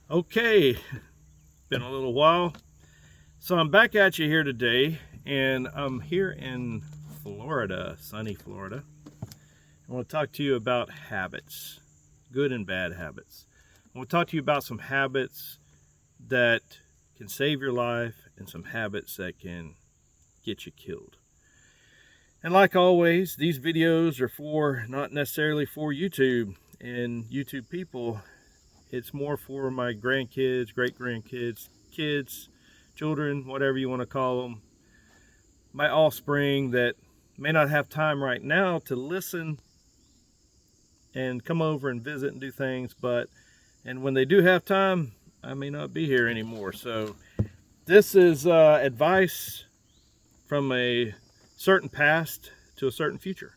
Okay, been a little while. So I'm back at you here today, and I'm here in Florida, sunny Florida. I want to talk to you about habits, good and bad habits. I want to talk to you about some habits that can save your life and some habits that can get you killed. And like always, these videos are for not necessarily for YouTube and YouTube people. It's more for my grandkids, great grandkids, kids, children, whatever you want to call them, my offspring that may not have time right now to listen and come over and visit and do things, and when they do have time, I may not be here anymore. So this is advice from a certain past to a certain future.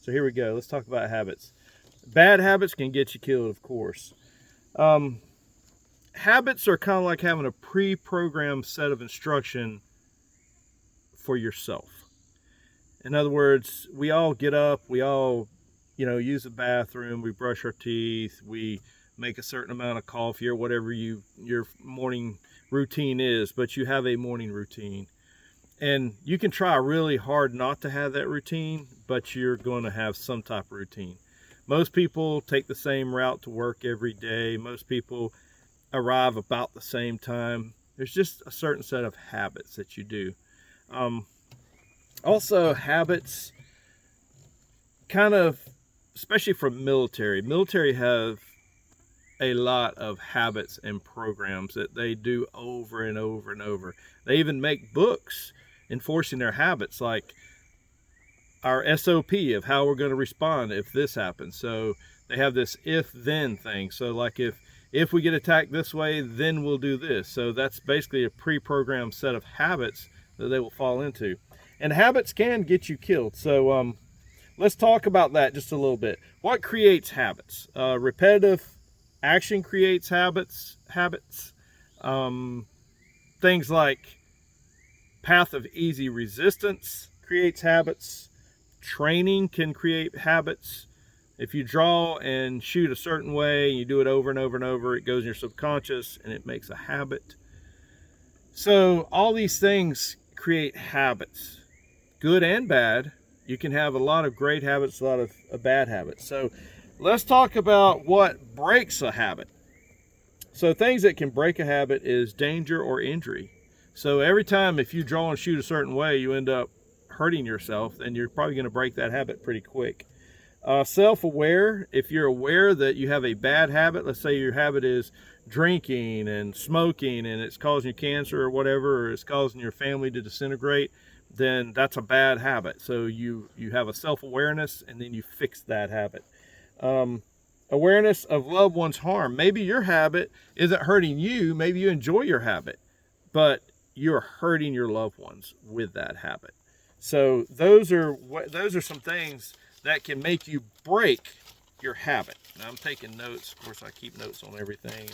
So here we go. Let's talk about habits. Bad habits can get you killed, of course. Um, Habits are kind of like having a pre-programmed set of instruction for yourself. In other words, we all get up, we all, use the bathroom, we brush our teeth, we make a certain amount of coffee or whatever your morning routine is, but you have a morning routine. And you can try really hard not to have that routine, but you're going to have some type of routine. Most people take the same route to work every day. Most people arrive about the same time. There's just a certain set of habits that you do. Also, habits kind of, especially from military have a lot of habits and programs that they do over and over and over. They even make books enforcing their habits, like our SOP of how we're going to respond if this happens. So they have this if then thing. So like if we get attacked this way, then we'll do this. So that's basically a pre-programmed set of habits that they will fall into. And habits can get you killed. So let's talk about that just a little bit. What creates habits? Repetitive action creates habits. Things like path of easy resistance creates habits. Training can create habits. If you draw and shoot a certain way, you do it over and over and over, it goes in your subconscious and it makes a habit. So all these things create habits, good and bad. You can have a lot of great habits, a lot of bad habits. So let's talk about what breaks a habit. So things that can break a habit is danger or injury. So every time if you draw and shoot a certain way, you end up hurting yourself, then you're probably going to break that habit pretty quick. Self-aware, if you're aware that you have a bad habit, let's say your habit is drinking and smoking and it's causing you cancer or whatever, or it's causing your family to disintegrate, then that's a bad habit. So you have a self-awareness and then you fix that habit. Awareness of loved ones' harm. Maybe your habit isn't hurting you, maybe you enjoy your habit, but you're hurting your loved ones with that habit. So those are some things that can make you break your habit. Now I'm taking notes. Of course, I keep notes on everything.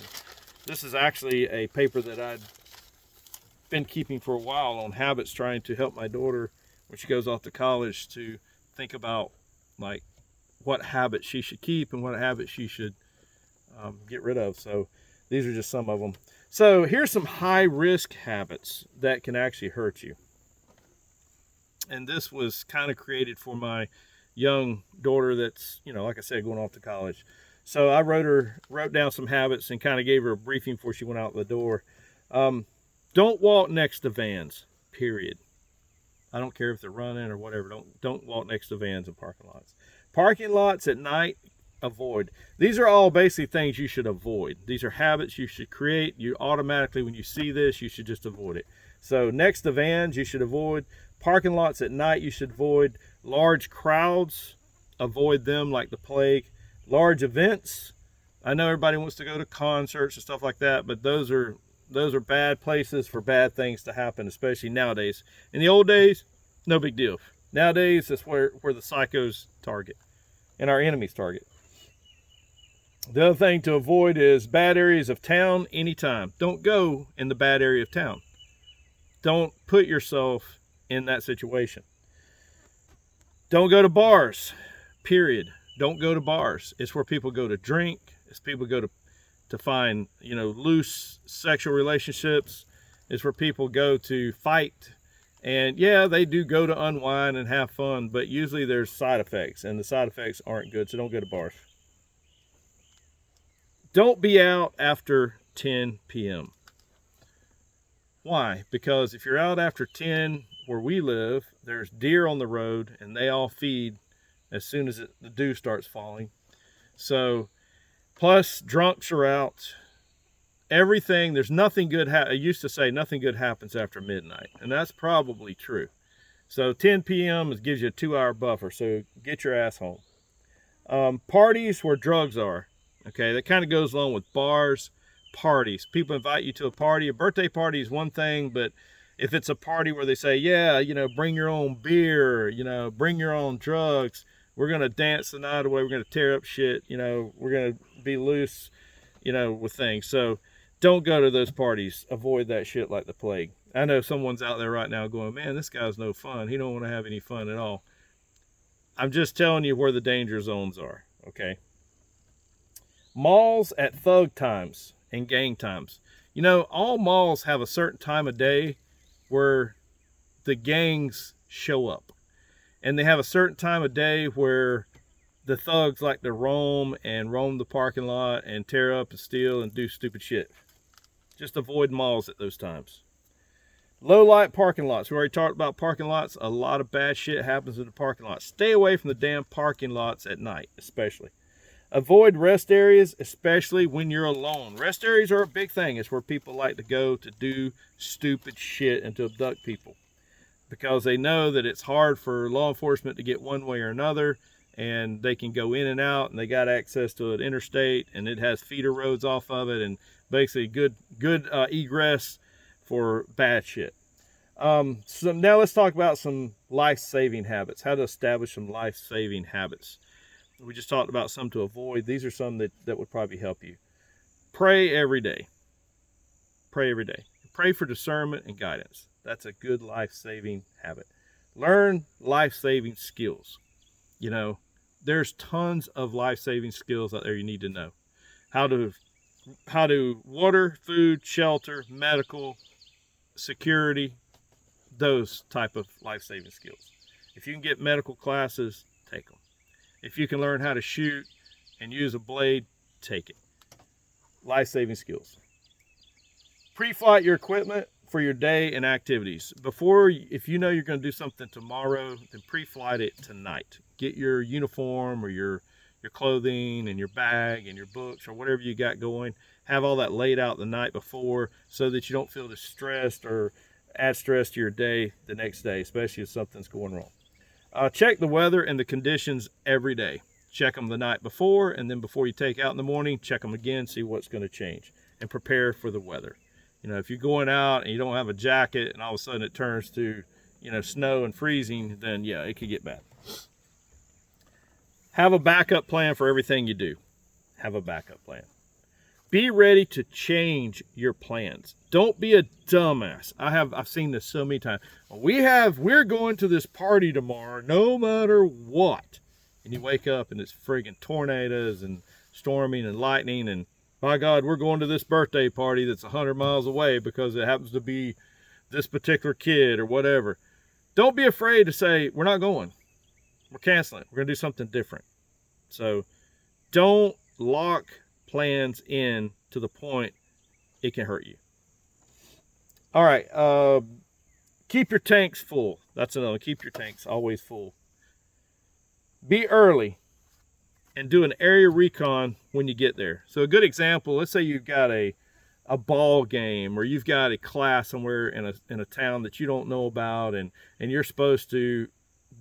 This is actually a paper that I'd been keeping for a while on habits, trying to help my daughter when she goes off to college to think about like what habits she should keep and what habits she should get rid of. So these are just some of them. So here's some high risk habits that can actually hurt you. And this was kind of created for my young daughter that's, like I said, going off to college. So I wrote down some habits and kind of gave her a briefing before she went out the door. Don't walk next to vans, period. I don't care if they're running or whatever. Don't walk next to vans in parking lots. Parking lots at night, avoid. These are all basically things you should avoid. These are habits you should create. You automatically, when you see this, you should just avoid it. So next to vans, you should avoid. Parking lots at night, you should avoid. Large crowds, avoid them like the plague. Large events, I know everybody wants to go to concerts and stuff like that, but those are bad places for bad things to happen, especially nowadays. In the old days, no big deal. Nowadays, that's where the psychos target and our enemies target. The other thing to avoid is bad areas of town anytime. Don't go in the bad area of town. Don't put yourself in that situation. Don't go to bars, period. Don't go to bars. It's where people go to drink. It's people go to to find, you know, loose sexual relationships. It's where people go to fight. And yeah, they do go to unwind and have fun, but usually there's side effects, and the side effects aren't good, so don't go to bars. Don't be out after 10 p.m. Why? Because if you're out after 10, where we live, there's deer on the road, and they all feed as soon as the dew starts falling. So, plus drunks are out. Everything, there's nothing good. I used to say nothing good happens after midnight, and that's probably true. So 10 p.m. gives you a 2-hour buffer, so get your ass home. Parties where drugs are. Okay, that kind of goes along with bars, parties. People invite you to a party. A birthday party is one thing, but if it's a party where they say, yeah, you know, bring your own beer, you know, bring your own drugs, we're going to dance the night away, we're going to tear up shit, you know, we're going to be loose, you know, with things. So don't go to those parties. Avoid that shit like the plague. I know someone's out there right now going, man, this guy's no fun. He don't want to have any fun at all. I'm just telling you where the danger zones are, okay? Malls at thug times and gang times. You know, all malls have a certain time of day where the gangs show up. And they have a certain time of day where the thugs like to roam the parking lot and tear up and steal and do stupid shit. Just avoid malls at those times. Low light parking lots. We already talked about parking lots. A lot of bad shit happens in the parking lots. Stay away from the damn parking lots at night, especially. Avoid rest areas, especially when you're alone. Rest areas are a big thing. It's where people like to go to do stupid shit and to abduct people, because they know that it's hard for law enforcement to get one way or another, and they can go in and out, and they got access to an interstate, and it has feeder roads off of it, and basically good egress for bad shit. So now let's talk about some life-saving habits, how to establish some life-saving habits. We just talked about some to avoid. These are some that would probably help you. Pray every day. Pray every day. Pray for discernment and guidance. That's a good life-saving habit. Learn life-saving skills. You know, there's tons of life-saving skills out there you need to know. How to water, food, shelter, medical, security, those type of life-saving skills. If you can get medical classes, take them. If you can learn how to shoot and use a blade, take it. Life-saving skills. Pre-flight your equipment for your day and activities. If you know you're going to do something tomorrow, then pre-flight it tonight. Get your uniform or your clothing and your bag and your books or whatever you got going. Have all that laid out the night before so that you don't feel distressed or add stress to your day the next day, especially if something's going wrong. Check the weather and the conditions every day. Check them the night before, and then before you take out in the morning, check them again, see what's going to change, and prepare for the weather. You know, if you're going out and you don't have a jacket and all of a sudden it turns to, you know, snow and freezing, then yeah, it could get bad. Have a backup plan for everything you do. Have a backup plan. Be ready to change your plans. Don't be a dumbass. I've seen this so many times. We're going to this party tomorrow, no matter what. And you wake up and it's friggin' tornadoes and storming and lightning, and by God, we're going to this birthday party that's 100 miles away because it happens to be this particular kid or whatever. Don't be afraid to say, we're not going. We're canceling. We're going to do something different. So don't lock plans in to the point it can hurt you. All right. Keep your tanks full. That's another. Keep your tanks always full. Be early and do an area recon when you get there. So a good example, let's say you've got a ball game, or you've got a class somewhere in a town that you don't know about, and you're supposed to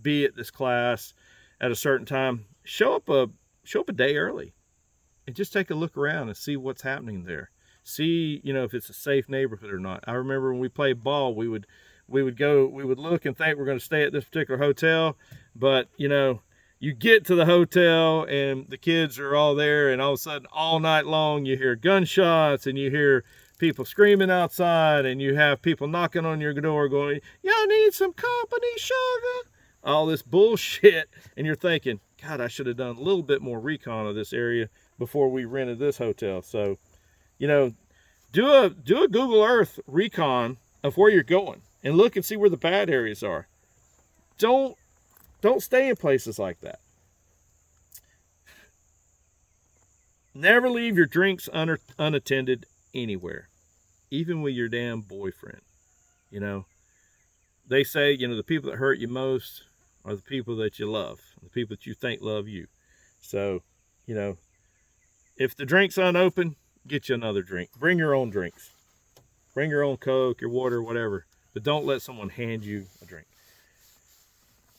be at this class at a certain time. Show up a day early and just take a look around and see what's happening there. See, you know, if it's a safe neighborhood or not. I remember when we played ball, we would look and think we're going to stay at this particular hotel, but you know, you get to the hotel and the kids are all there, and all of a sudden all night long you hear gunshots and you hear people screaming outside, and you have people knocking on your door going, y'all need some company, sugar? All this bullshit, and you're thinking, God, I should have done a little bit more recon of this area before we rented this hotel. So You know, do a Google Earth recon of where you're going and look and see where the bad areas are. Don't stay in places like that. Never leave your drinks unattended anywhere, even with your damn boyfriend. You know, they say, you know, the people that hurt you most are the people that you love, the people that you think love you. So, you know, if the drink's unopened, get you another drink. Bring your own drinks. Bring your own Coke, your water, whatever. But don't let someone hand you a drink.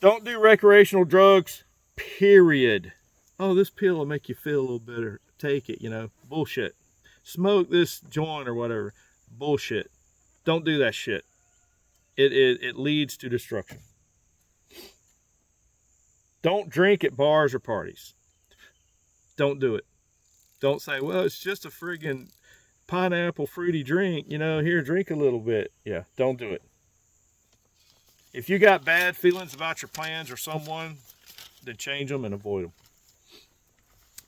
Don't do recreational drugs, period. Oh, this pill will make you feel a little better. Take it, you know. Bullshit. Smoke this joint or whatever. Bullshit. Don't do that shit. It leads to destruction. Don't drink at bars or parties. Don't do it. Don't say, well, it's just a friggin' pineapple fruity drink. You know, here, drink a little bit. Yeah, don't do it. If you got bad feelings about your plans or someone, then change them and avoid them.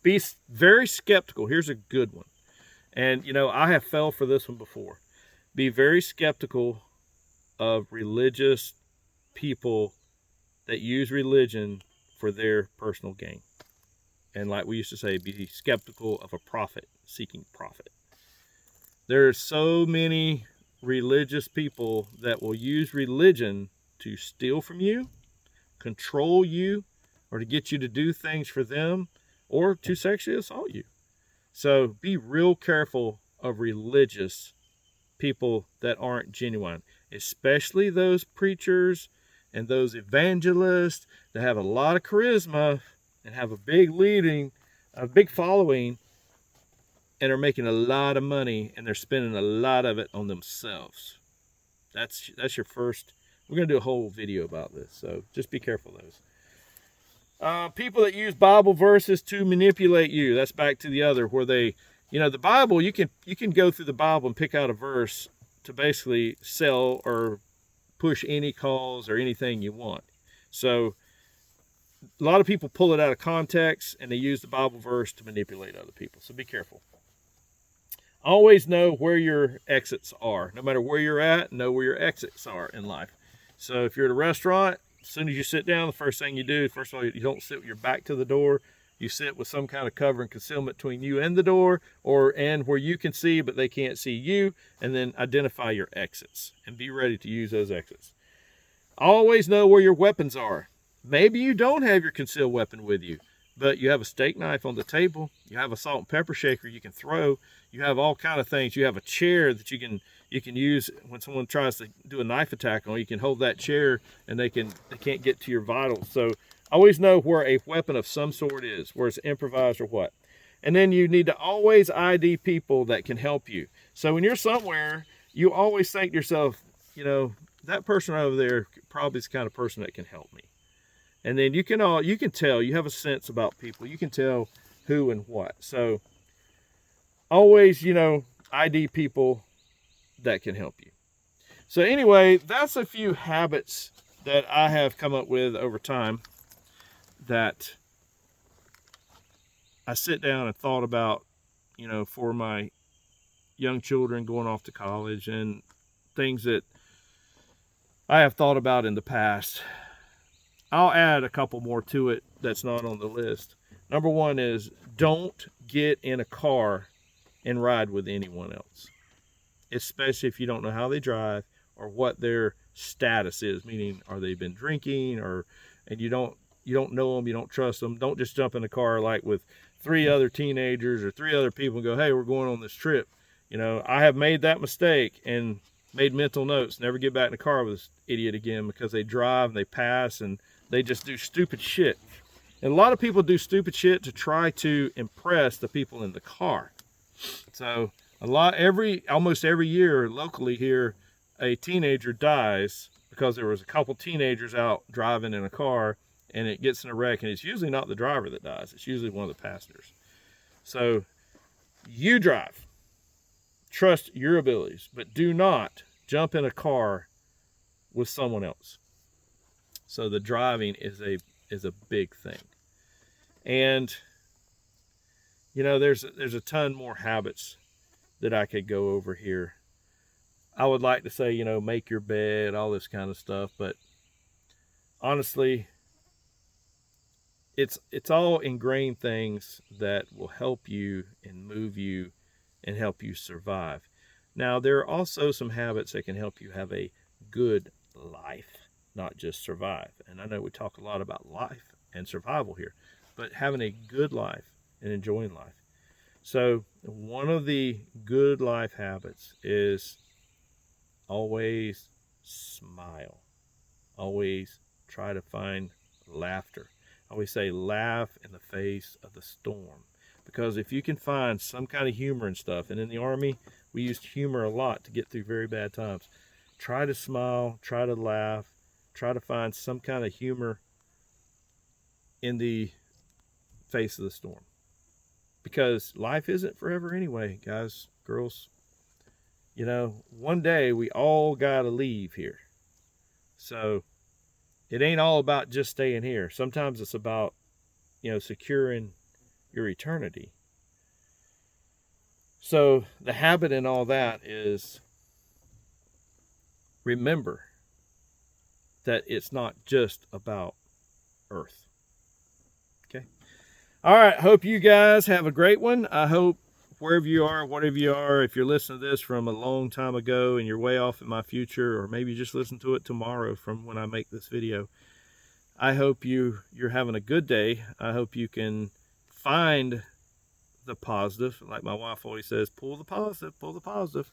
Be very skeptical. Here's a good one. And, you know, I have fell for this one before. Be very skeptical of religious people that use religion for their personal gain. And like we used to say, be skeptical of a prophet seeking profit. There are so many religious people that will use religion to steal from you, control you, or to get you to do things for them, or to sexually assault you. So be real careful of religious people that aren't genuine, especially those preachers and those evangelists that have a lot of charisma and have a big following, and are making a lot of money, and they're spending a lot of it on themselves. That's your first. We're going to do a whole video about this, so just be careful of those. People that use Bible verses to manipulate you. That's back to the other, where they, you know, the Bible, you can go through the Bible and pick out a verse to basically sell or push any cause or anything you want. So a lot of people pull it out of context and they use the Bible verse to manipulate other people. So be careful. Always know where your exits are. No matter where you're at, know where your exits are in life. So if you're at a restaurant, as soon as you sit down, the first thing you do, first of all, you don't sit with your back to the door. You sit with some kind of cover and concealment between you and the door, and where you can see but they can't see you, and then identify your exits and be ready to use those exits. Always know where your weapons are. Maybe you don't have your concealed weapon with you, but you have a steak knife on the table. You have a salt and pepper shaker you can throw. You have all kind of things. You have a chair that you can use when someone tries to do a knife attack on you. You can hold that chair and they can't get to your vitals. So always know where a weapon of some sort is, where it's improvised or what. And then you need to always ID people that can help you. So when you're somewhere, you always think to yourself, you know, that person over there probably is the kind of person that can help me. And then you can tell, you have a sense about people. You can tell who and what. So always, you know, ID people that can help you. So anyway, that's a few habits that I have come up with over time that I sit down and thought about, you know, for my young children going off to college, and things that I have thought about in the past. I'll add a couple more to it that's not on the list. Number one is, don't get in a car and ride with anyone else, especially if you don't know how they drive or what their status is, meaning are they been drinking, and you don't know them, you don't trust them. Don't just jump in the car like with 3 other teenagers or 3 other people and go, hey, we're going on this trip. You know, I have made that mistake and made mental notes, never get back in the car with this idiot again, because they drive and they pass and they just do stupid shit. And a lot of people do stupid shit to try to impress the people in the car. So almost every year locally here, a teenager dies because there was a couple teenagers out driving in a car and it gets in a wreck, and it's usually not the driver that dies. It's usually one of the passengers. So you drive, trust your abilities, but do not jump in a car with someone else. So the driving is a big thing. And you know, there's a ton more habits that I could go over here. I would like to say, you know, make your bed, all this kind of stuff, but honestly, it's all ingrained things that will help you and move you and help you survive. Now, there are also some habits that can help you have a good life, not just survive. And I know we talk a lot about life and survival here, but having a good life and enjoying life. So one of the good life habits is always smile. Always try to find laughter. I always say laugh in the face of the storm. Because if you can find some kind of humor and stuff, and in the Army, we used humor a lot to get through very bad times. Try to smile, try to laugh, try to find some kind of humor in the face of the storm. Because life isn't forever anyway, guys, girls. You know, one day we all got to leave here. So it ain't all about just staying here. Sometimes it's about, you know, securing your eternity. So the habit in all that is remember that it's not just about earth. Okay. All right. Hope you guys have a great one. I hope wherever you are, whatever you are, if you're listening to this from a long time ago and you're way off in my future, or maybe you just listen to it tomorrow from when I make this video, I hope you're having a good day. I hope you can find the positive. Like my wife always says, pull the positive, pull the positive.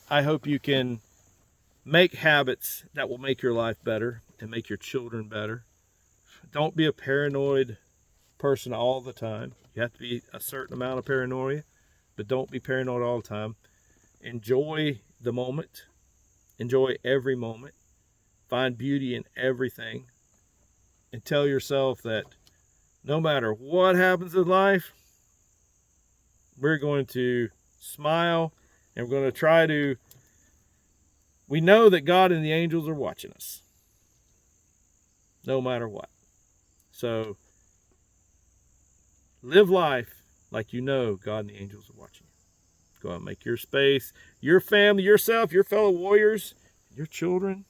I hope you can make habits that will make your life better and make your children better. Don't be a paranoid person all the time. You have to be a certain amount of paranoia, but don't be paranoid all the time. Enjoy the moment. Enjoy every moment. Find beauty in everything. And tell yourself that no matter what happens in life, we're going to smile and we're going to try to, we know that God and the angels are watching us. No matter what. So, live life like you know God and the angels are watching you. Go out and make your space, your family, yourself, your fellow warriors, your children,